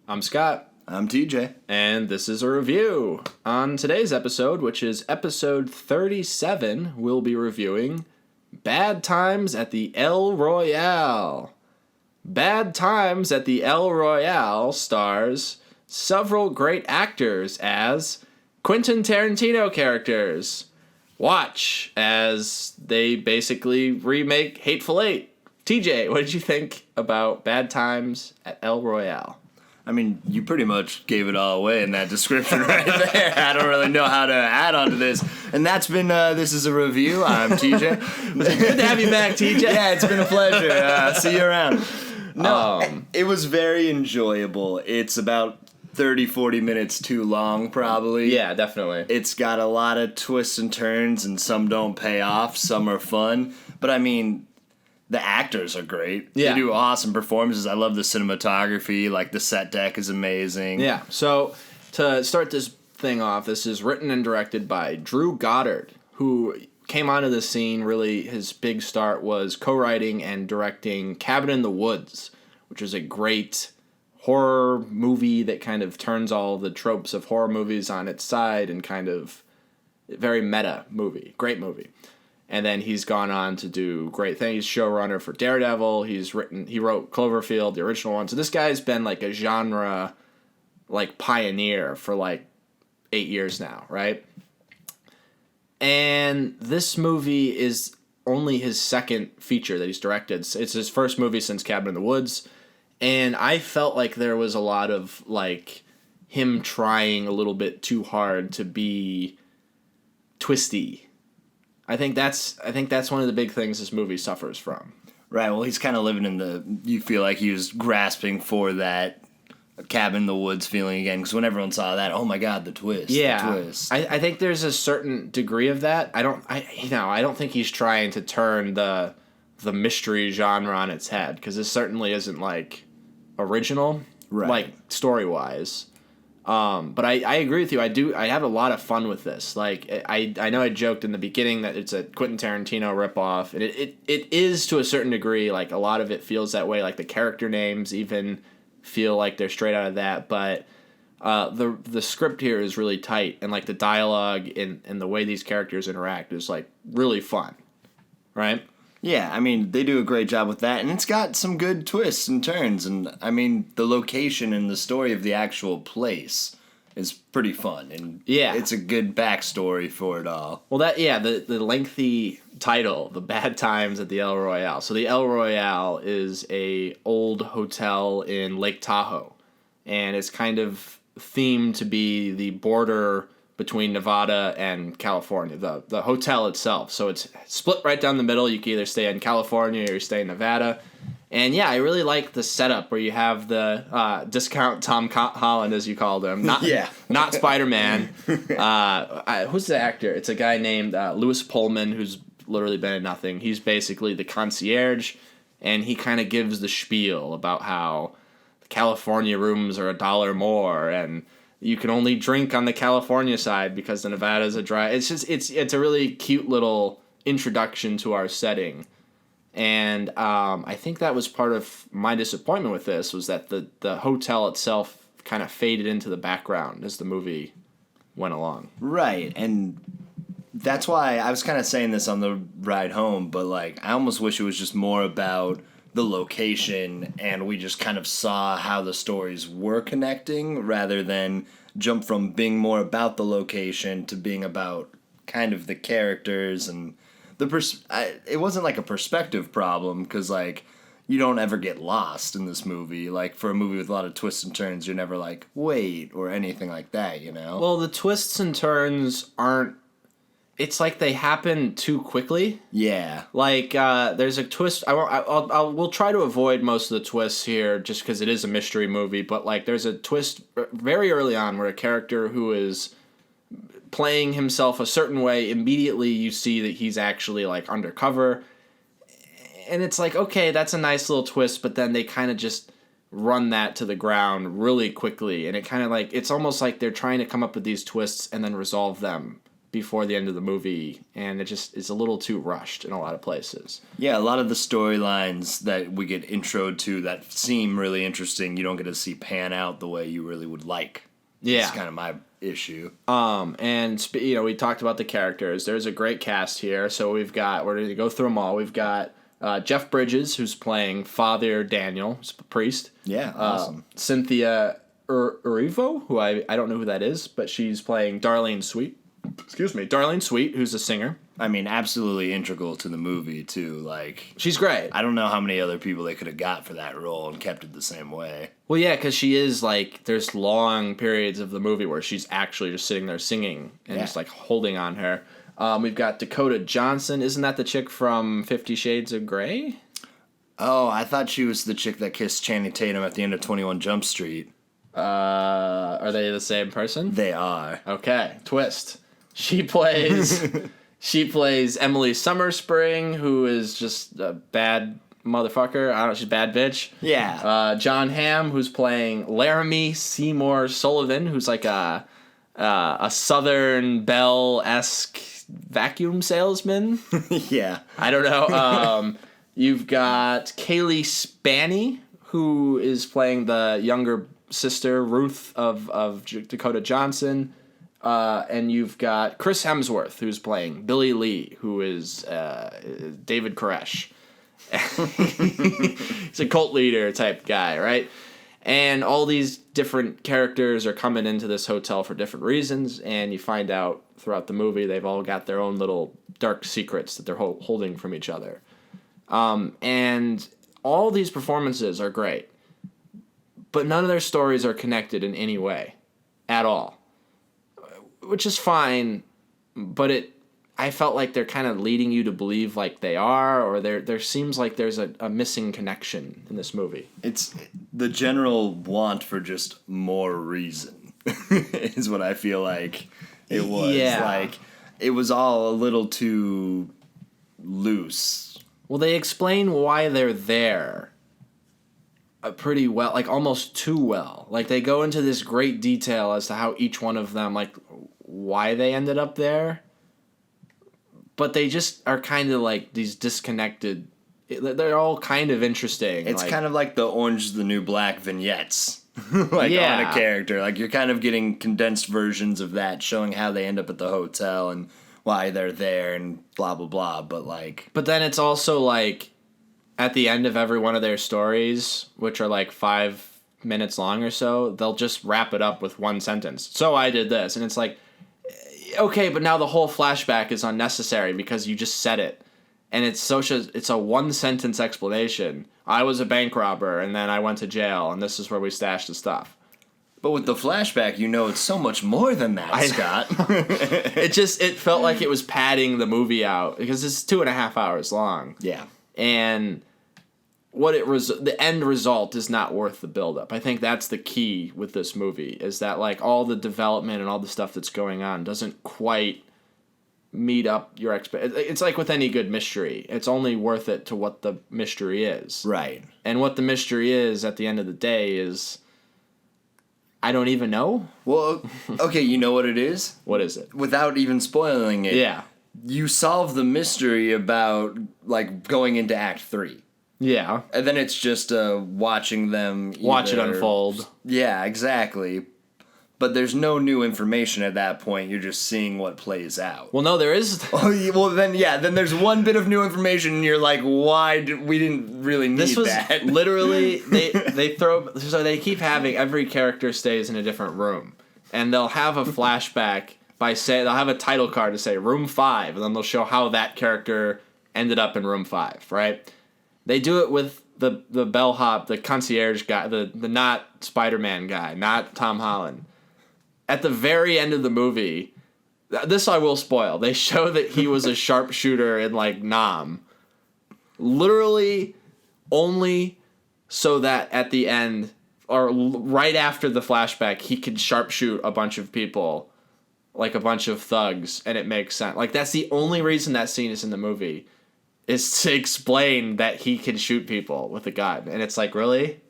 I'm Scott. I'm TJ. And this is a review. On today's episode, which is episode 37, we'll be reviewing Bad Times at the El Royale. Bad Times at the El Royale stars several great actors as Quentin Tarantino characters. Watch as they basically remake Hateful Eight. TJ, what did you think about Bad Times at El Royale? I mean, you pretty much gave it all away in that description right there. I don't really know how to add on to this. And that's been, this is a review. I'm TJ. Good to have you back, TJ. Yeah, it's been a pleasure. See you around. No, it was very enjoyable. It's about 30, 40 minutes too long, probably. Yeah, definitely. It's got a lot of twists and turns, and some don't pay off, some are fun. But I mean, the actors are great. Yeah. They do awesome performances. I love the cinematography. Like, the set deck is amazing. Yeah, so to start this thing off, this is written and directed by Drew Goddard, who came onto the scene. Really, his big start was co-writing and directing Cabin in the Woods, which is a great horror movie that kind of turns all the tropes of horror movies on its side and kind of very meta movie. Great movie. And then he's gone on to do great things. He's showrunner for Daredevil. He wrote Cloverfield, the original one. So this guy's been like a genre like pioneer for like 8 years now, right? And this movie is only his second feature that he's directed. It's his first movie since Cabin in the Woods. And I felt like there was a lot of like him trying a little bit too hard to be twisty. I think that's one of the big things this movie suffers from. Right, well, he's kind of living in you feel like he was grasping for that Cabin in the Woods feeling again, because when everyone saw that, oh my god, the twist, yeah, the twist. I think there's a certain degree of that. I don't think he's trying to turn the mystery genre on its head, because this certainly isn't like original, right, like story-wise. But I agree with you. I have a lot of fun with this. Like, I know I joked in the beginning that it's a Quentin Tarantino ripoff, and it is to a certain degree. Like, a lot of it feels that way. Like, the character names even feel like they're straight out of that. But the script here is really tight, and like the dialogue and the way these characters interact is like really fun, right? Yeah, I mean, they do a great job with that, and it's got some good twists and turns, and I mean, the location and the story of the actual place is pretty fun, and yeah, it's a good backstory for it all. Well, the lengthy title, The Bad Times at the El Royale. So the El Royale is a old hotel in Lake Tahoe, and it's kind of themed to be the border between Nevada and California, the hotel itself. So it's split right down the middle. You can either stay in California or you stay in Nevada. And yeah, I really like the setup where you have the discount Tom Holland, as you called him. Not Spider-Man. Who's the actor? It's a guy named Louis Pullman, who's literally been in nothing. He's basically the concierge, and he kind of gives the spiel about how the California rooms are $1 more, and you can only drink on the California side because the Nevada's a dry. It's just it's a really cute little introduction to our setting, and I think that was part of my disappointment with this, was that the hotel itself kind of faded into the background as the movie went along. Right, and that's why I was kind of saying this on the ride home, but like I almost wish it was just more about the location, and we just kind of saw how the stories were connecting rather than jump from being more about the location to being about kind of the characters and it wasn't like a perspective problem, because like you don't ever get lost in this movie. Like, for a movie with a lot of twists and turns, you're never like, wait, or anything like that, you know? Well, the twists and turns aren't. It's like they happen too quickly. Yeah. Like, there's a twist. We'll try to avoid most of the twists here just because it is a mystery movie. But, like, there's a twist very early on where a character who is playing himself a certain way, immediately you see that he's actually, like, undercover. And it's like, okay, that's a nice little twist. But then they kind of just run that to the ground really quickly. And it kind of like, it's almost like they're trying to come up with these twists and then resolve them before the end of the movie, and it just is a little too rushed in a lot of places. Yeah, a lot of the storylines that we get introed to that seem really interesting, you don't get to see pan out the way you really would like. Yeah. That's kind of my issue. And we talked about the characters. There's a great cast here. So we're going to go through them all. We've got Jeff Bridges, who's playing Father Daniel, who's a priest. Yeah, awesome. Cynthia Erivo, who I don't know who that is, but she's playing Darlene Sweet. Darlene Sweet, who's a singer. I mean, absolutely integral to the movie, too. Like, she's great. I don't know how many other people they could have got for that role and kept it the same way. Well, yeah, because she is, like, there's long periods of the movie where she's actually just sitting there singing and just, like, holding on her. We've got Dakota Johnson. Isn't that the chick from 50 Shades of Grey? Oh, I thought she was the chick that kissed Channing Tatum at the end of 21 Jump Street. Are they the same person? They are. Okay, twist. She plays Emily Summerspring, who is just a bad motherfucker. I don't know, she's a bad bitch. Yeah. John Hamm, who's playing Laramie Seymour Sullivan, who's like a Southern Belle-esque vacuum salesman. Yeah. I don't know. You've got Kaylee Spaney, who is playing the younger sister, Ruth, of Dakota Johnson. And you've got Chris Hemsworth, who's playing Billy Lee, who is David Koresh. He's a cult leader type guy, right? And all these different characters are coming into this hotel for different reasons, and you find out throughout the movie they've all got their own little dark secrets that they're holding from each other. And all these performances are great, but none of their stories are connected in any way at all. Which is fine, but I felt like they're kind of leading you to believe like they are, or there seems like there's a missing connection in this movie. It's the general want for just more reason is what I feel like it was. Yeah. Like, it was all a little too loose. Well, they explain why they're there pretty well, like almost too well. Like, they go into this great detail as to how each one of them, like, why they ended up there, but they just are kind of like these disconnected. They're all kind of interesting. It's kind of like the Orange is the New Black vignettes, like on a character. Like, you're kind of getting condensed versions of that, showing how they end up at the hotel and why they're there and blah blah blah. But then it's also like at the end of every one of their stories, which are like 5 minutes long or so, they'll just wrap it up with one sentence. So I did this, and it's like, okay, but now the whole flashback is unnecessary because you just said it. And it's a one-sentence explanation. I was a bank robber, and then I went to jail, and this is where we stashed the stuff. But with the flashback, it's so much more than that, Scott. It felt like it was padding the movie out, because it's 2.5 hours long. Yeah. And the end result is not worth the buildup. I think that's the key with this movie, is that like all the development and all the stuff that's going on doesn't quite meet up your It's like with any good mystery. It's only worth it to what the mystery is. Right. And what the mystery is at the end of the day is, I don't even know. Well, okay, you know what it is? What is it? Without even spoiling it. Yeah. You solve the mystery about like going into Act 3. Yeah. And then it's just watching them watch it unfold. Yeah, exactly. But there's no new information at that point. You're just seeing what plays out. Well, no, there is. Then there's one bit of new information, and you're like, we didn't really need this was that. Literally, they keep having every character stays in a different room, and they'll have a flashback they'll have a title card to say room 5, and then they'll show how that character ended up in room 5, right? They do it with the bellhop, the concierge guy, the not Spider-Man guy, not Tom Holland. At the very end of the movie, this I will spoil, they show that he was a sharpshooter in, like, Nam. Literally only so that at the end, or right after the flashback, he could sharpshoot a bunch of people, like a bunch of thugs, and it makes sense. Like, that's the only reason that scene is in the movie, is to explain that he can shoot people with a gun. And it's like, really?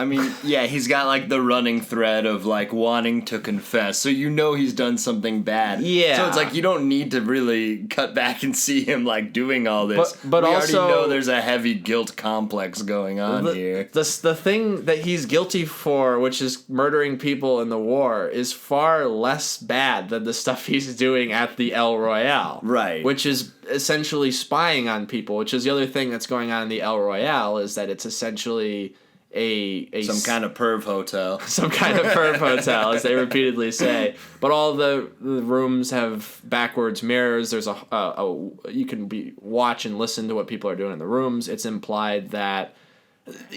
I mean, yeah, he's got, like, the running thread of, like, wanting to confess. So you know he's done something bad. Yeah. So it's like you don't need to really cut back and see him, like, doing all this. But we also, already know there's a heavy guilt complex going on here. The thing that he's guilty for, which is murdering people in the war, is far less bad than the stuff he's doing at the El Royale. Right. Which is essentially spying on people, which is the other thing that's going on in the El Royale, is that it's essentially some kind of perv hotel. Some kind of perv hotel, as they repeatedly say. But all the rooms have backwards mirrors. There's you can watch and listen to what people are doing in the rooms. It's implied that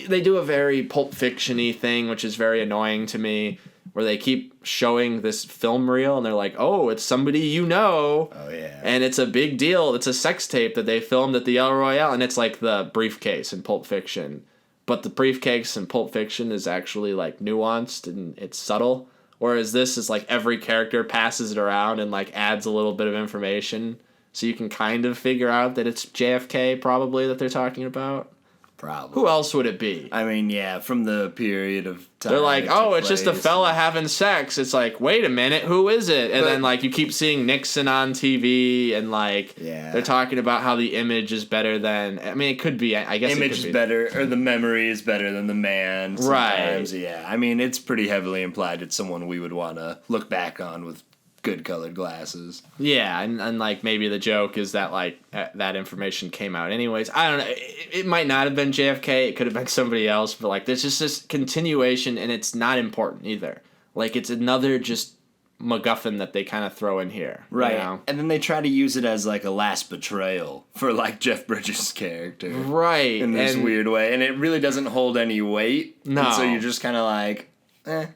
they do a very Pulp Fiction-y thing, which is very annoying to me, where they keep showing this film reel and they're like, oh, it's somebody you know. Oh, yeah. And it's a big deal. It's a sex tape that they filmed at the El Royale, and it's like the briefcase in Pulp Fiction. But the briefcase in Pulp Fiction is actually, like, nuanced and it's subtle. Whereas this is, like, every character passes it around and, like, adds a little bit of information. So you can kind of figure out that it's JFK, probably, that they're talking about. Probably. Who else would it be? I mean, yeah, from the period of time. They're like, oh, it's just a fella having sex. It's like, wait a minute, who is it? And then, like, you keep seeing Nixon on TV, and, like, they're talking about how the image is better than... I mean, it could be, I guess image it could is better, or the memory is better than the man. Sometimes. Right. Yeah, I mean, it's pretty heavily implied it's someone we would want to look back on with good colored glasses. Yeah, and like maybe the joke is that like that information came out anyways. I don't know. It might not have been JFK. It could have been somebody else. But like there's just this continuation, and it's not important either. Like it's another just MacGuffin that they kind of throw in here. Right. You know? And then they try to use it as like a last betrayal for like Jeff Bridges' character. Right. In this weird way. And it really doesn't hold any weight. No. And so you're just kind of like, eh.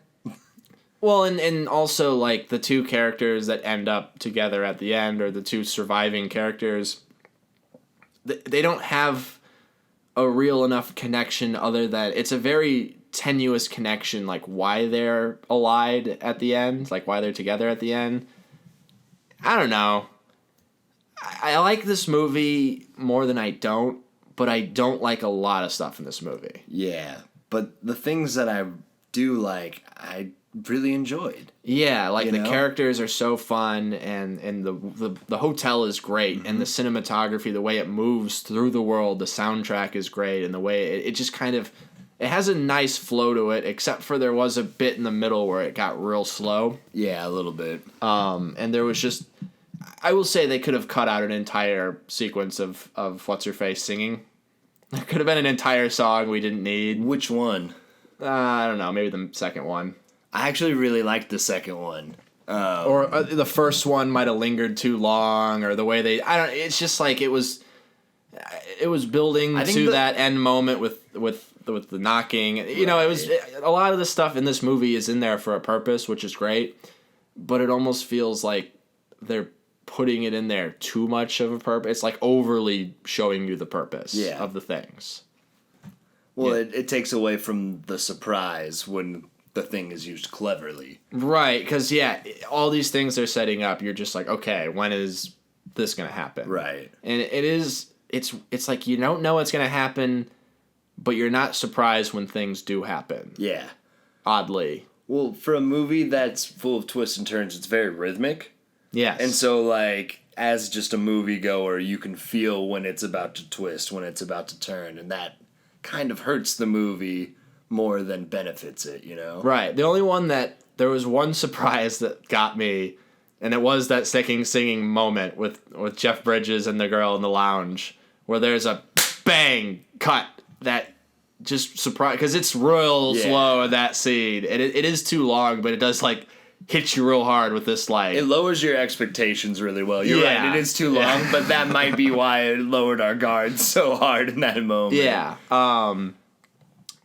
Well, and also, like, the two characters that end up together at the end, or the two surviving characters, they don't have a real enough connection other than... It's a very tenuous connection, like, why they're allied at the end, like, why they're together at the end. I don't know. I like this movie more than I don't, but I don't like a lot of stuff in this movie. Yeah, but the things that I do like, I really enjoyed. Yeah, like the characters are so fun, and the hotel is great, and the cinematography, the way it moves through the world, the soundtrack is great, and the way it just kind of, it has a nice flow to it, except for there was a bit in the middle where it got real slow. Yeah, a little bit. And there was just, I will say they could have cut out an entire sequence of What's-Her-Face singing. There could have been an entire song we didn't need. Which one? I don't know, maybe the second one. I actually really liked the second one. Or the first one might have lingered too long, or the way they... I don't... It's just like it was building to that end moment with the knocking. You know, it was... A lot of the stuff in this movie is in there for a purpose, which is great. But it almost feels like they're putting it in there too much of a purpose. It's like overly showing you the purpose of the things. Well, it takes away from the surprise when the thing is used cleverly. Right, because, all these things they're setting up, you're just like, okay, when is this going to happen? Right. And it's like you don't know what's going to happen, but you're not surprised when things do happen. Yeah. Oddly. Well, for a movie that's full of twists and turns, it's very rhythmic. Yes. And so, like, as just a moviegoer, you can feel when it's about to twist, when it's about to turn, and that kind of hurts the movie more than benefits it, you know? Right. The only one there was one surprise that got me, and it was that singing moment with Jeff Bridges and the girl in the lounge, where there's a bang cut that just surprised, because it's real slow in that scene, and it is too long, but it does, like, hit you real hard with this, like... It lowers your expectations really well. You're right, it is too long, but that might be why it lowered our guards so hard in that moment. Yeah.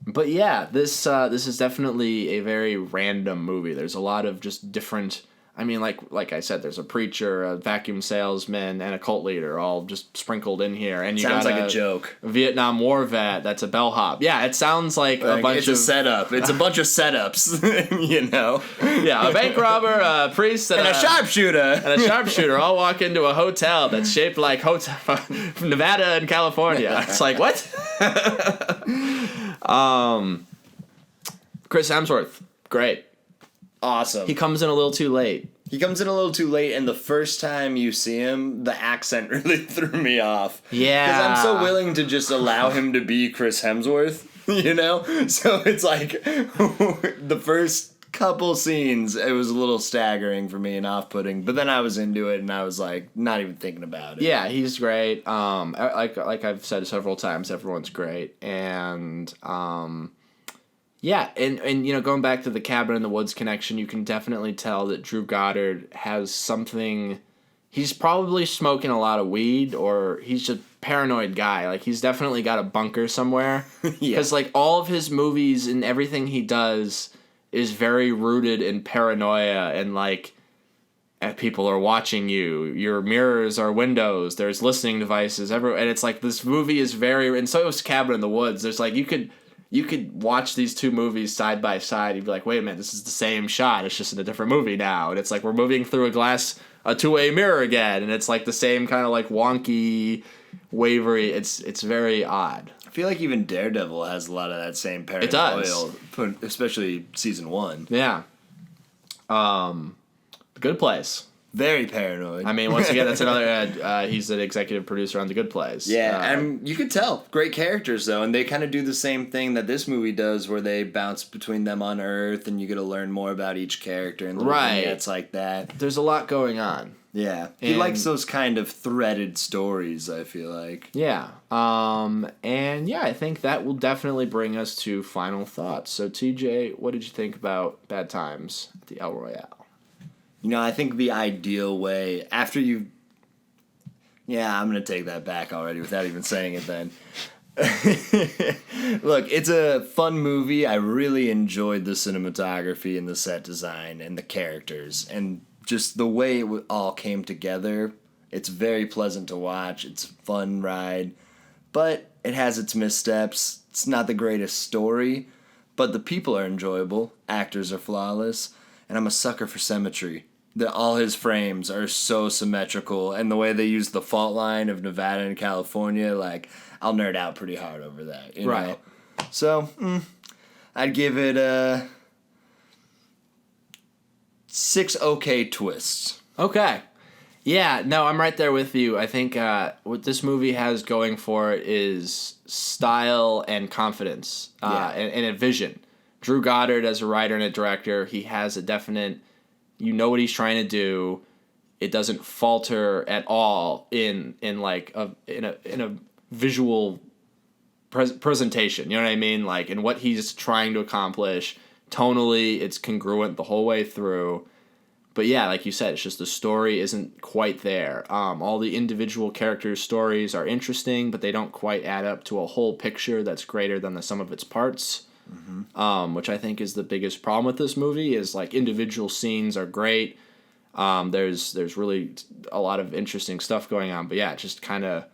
But yeah, this is definitely a very random movie. There's a lot of just different... I mean, like I said, there's a preacher, a vacuum salesman, and a cult leader all just sprinkled in here. And you sounds got like a joke. Vietnam War vet that's a bellhop. Yeah, it sounds like a bunch of... It's a setup. It's a bunch of setups, you know? Yeah, a bank robber, a priest, and a sharpshooter. And a sharpshooter all walk into a hotel that's shaped like from Nevada and California. It's like, what? Chris Hemsworth, great. Awesome. He comes in a little too late. He comes in a little too late, and the first time you see him, the accent really threw me off. Yeah. Because I'm so willing to just allow him to be Chris Hemsworth, you know? So it's like, the first couple scenes, it was a little staggering for me and off-putting, but then I was into it, and I was like, not even thinking about it. Yeah, he's great. Like I've said several times, everyone's great. And, yeah, and you know, going back to the cabin in the woods connection, you can definitely tell that Drew Goddard has something. He's probably smoking a lot of weed, or he's just a paranoid guy. Like, he's definitely got a bunker somewhere. Yeah. Because, like, all of his movies and everything he does is very rooted in paranoia and, like, people are watching you. Your mirrors are windows. There's listening devices everywhere. And it's like, this movie is very... And so is Cabin in the Woods. There's, like, you could watch these two movies side by side. You'd be like, wait a minute, this is the same shot. It's just in a different movie now. And it's like, we're moving through a two-way mirror again. And it's like the same kind of like wonky, wavery. It's very odd. I feel like even Daredevil has a lot of that same paranoia. It does. Especially season 1. Yeah. Good Place. Very paranoid. I mean, once again, that's another. He's an executive producer on The Good Place. Yeah, and you could tell. Great characters, though, and they kind of do the same thing that this movie does, where they bounce between them on Earth, and you get to learn more about each character and little vignettes like that. There's a lot going on. Yeah, he likes those kind of threaded stories, I feel like. Yeah, and yeah, I think that will definitely bring us to final thoughts. So, TJ, what did you think about Bad Times at the El Royale? You know, I think the ideal way, after you... Yeah, I'm going to take that back already without even saying it then. Look, it's a fun movie. I really enjoyed the cinematography and the set design and the characters. And just the way it all came together. It's very pleasant to watch. It's a fun ride. But it has its missteps. It's not the greatest story. But the people are enjoyable. Actors are flawless. And I'm a sucker for symmetry. All his frames are so symmetrical, and the way they use the fault line of Nevada and California, like, I'll nerd out pretty hard over that, you know? So, I'd give it 6 okay twists. Okay. Yeah, no, I'm right there with you. I think what this movie has going for it is style and confidence and a vision. Drew Goddard, as a writer and a director, he has a definite... You know what he's trying to do. It doesn't falter at all in a visual presentation. You know what I mean? Like, in what he's trying to accomplish. Tonally, it's congruent the whole way through. But yeah, like you said, it's just the story isn't quite there. All the individual characters' stories are interesting, but they don't quite add up to a whole picture that's greater than the sum of its parts. Mm-hmm. Which I think is the biggest problem with this movie is, like, individual scenes are great. There's really a lot of interesting stuff going on, but yeah, it just kind of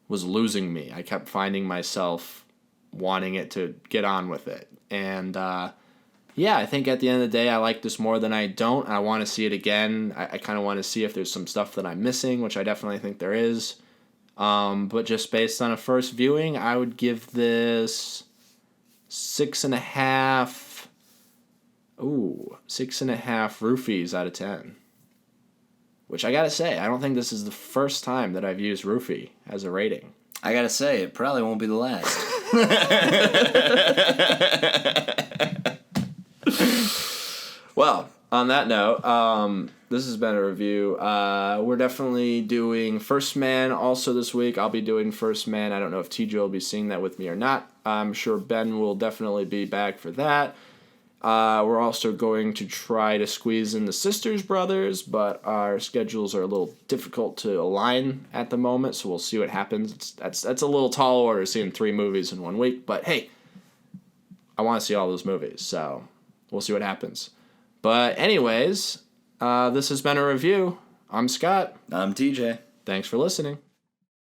was losing me. I kept finding myself wanting it to get on with it. And yeah, I think at the end of the day, I like this more than I don't. I want to see it again. I kind of want to see if there's some stuff that I'm missing, which I definitely think there is. But just based on a first viewing, I would give this 6.5. 6.5 roofies out of 10. Which I gotta say, I don't think this is the first time that I've used roofie as a rating. I gotta say, it probably won't be the last. Well, on that note, this has been a review. We're definitely doing First Man also this week. I'll be doing First Man. I don't know if TJ will be seeing that with me or not. I'm sure Ben will definitely be back for that. We're also going to try to squeeze in the Sisters Brothers, but our schedules are a little difficult to align at the moment, so we'll see what happens. That's a little tall order, seeing 3 movies in 1 week, but hey, I want to see all those movies, so we'll see what happens. But anyways, this has been a review. I'm Scott. I'm TJ. Thanks for listening.